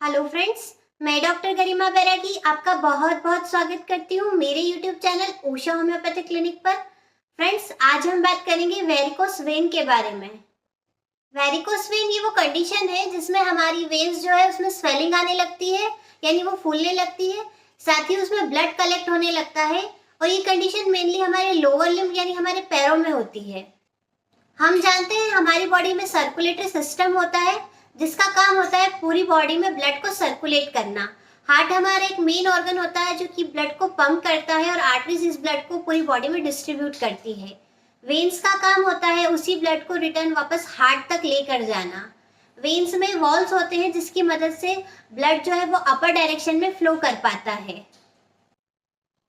Hello friends, मैं doctor गरिमा बैरागी आपका बहुत बहुत स्वागत करती हूँ मेरे YouTube channel Usha homeopathic clinic पर। फ्रेंड्स, आज हम बात करेंगे वेरिकोस वेन के बारे में। वेरिकोस वेन ये वो कंडीशन है जिसमें हमारी वेन्स जो है उसमें स्वेलिंग आने लगती है, यानी वो फूलने लगती है, साथ ही उसमें ब्लड कलेक्ट होने लगता है। और ये कंडीशन मेनली हमारे लोअर लिम्ब यानी हमारे पैरों में होती है। हम जानते हैं हमारी बॉडी में सर्कुलेटरी सिस्टम होता है जिसका काम होता है पूरी बॉडी में ब्लड को सर्कुलेट करना। हार्ट हमारा एक मेन ऑर्गन होता है जो कि ब्लड को पंप करता है और आर्टरीज इस ब्लड को पूरी बॉडी में डिस्ट्रीब्यूट करती है। वेन्स का काम होता है उसी ब्लड को रिटर्न वापस हार्ट तक लेकर जाना। वेन्स में वॉल्स होते हैं जिसकी मदद से ब्लड जो है वो अपर डायरेक्शन में फ्लो कर पाता है।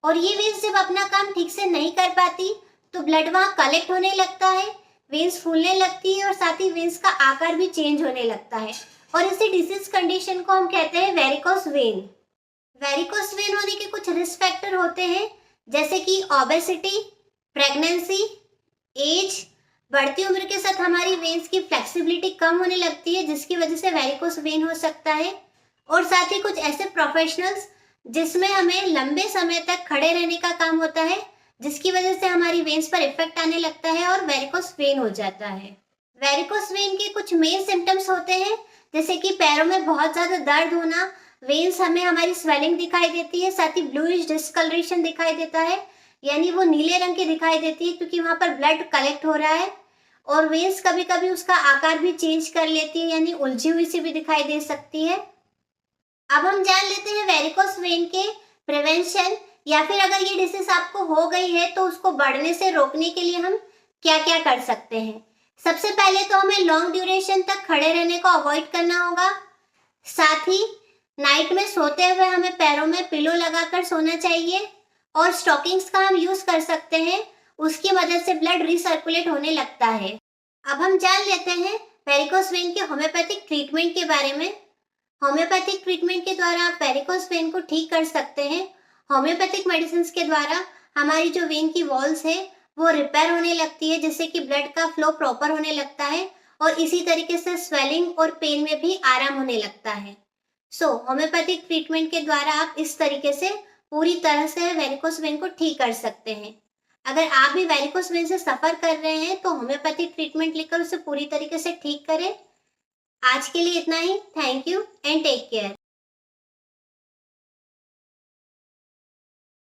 और ये वेन्स जब अपना काम ठीक से नहीं कर पाती तो ब्लड वहां कलेक्ट होने लगता है, वेन्स फूलने लगती है और साथ ही वेन्स का आकार भी चेंज होने लगता है। और इसी डिसीज कंडीशन को हम कहते हैं वेरिकोस वेन। वेरिकोस वेन होने के कुछ रिस्क फैक्टर होते हैं जैसे कि ओबेसिटी, प्रेगनेंसी, एज। बढ़ती उम्र के साथ हमारी वेन्स की फ्लेक्सिबिलिटी कम होने लगती है जिसकी वजह से वेरिकोस वेन हो सकता है। और साथ ही कुछ ऐसे प्रोफेशनल्स जिसमें हमें लंबे समय तक खड़े रहने का काम होता है जिसकी वजह से हमारी वेन्स पर इफेक्ट आने लगता है और वेरिकोस वेन हो जाता है। वेरिकोस वेन के कुछ मेन सिम्टम्स होते हैं जैसे कि पैरों में बहुत ज्यादा दर्द होना, वेन्स हमें हमारी स्वेलिंग दिखाई देती है, साथ ही ब्लूइश डिस्कलरेशन दिखाई देता है, यानी वो नीले रंग की दिखाई देती है क्योंकि वहां पर ब्लड कलेक्ट हो रहा है। और वेन्स कभी कभी उसका आकार भी चेंज कर लेती है, यानी उलझी हुई सी भी दिखाई दे सकती है। अब हम जान लेते हैं वेरिकोस वेन के प्रिवेंशन, या फिर अगर ये डिसीज आपको हो गई है तो उसको बढ़ने से रोकने के लिए हम क्या क्या कर सकते हैं। सबसे पहले तो हमें लॉन्ग ड्यूरेशन तक खड़े रहने को अवॉइड करना होगा। साथ ही नाइट में सोते हुए हमें पैरों में पिलो लगाकर सोना चाहिए और स्टॉकिंग्स का हम यूज कर सकते हैं, उसकी मदद से ब्लड रिसर्कुलेट होने लगता है। अब हम जान लेते हैं वेरिकोस वेन के होम्योपैथिक ट्रीटमेंट के बारे में। होम्योपैथिक ट्रीटमेंट के द्वारा आप वेरिकोस वेन को ठीक कर सकते हैं। होम्योपैथिक मेडिसिन के द्वारा हमारी जो वेन की वॉल्स है वो रिपेयर होने लगती है जिससे कि ब्लड का फ्लो प्रॉपर होने लगता है और इसी तरीके से स्वेलिंग और पेन में भी आराम होने लगता है। होम्योपैथिक ट्रीटमेंट के द्वारा आप इस तरीके से पूरी तरह से वेरिकोस वेन को ठीक कर सकते हैं। अगर आप भी वेरिकोस वेन से सफर कर रहे हैं तो होम्योपैथिक ट्रीटमेंट लेकर उसे पूरी तरीके से ठीक करें। आज के लिए इतना ही। Thank you and take care.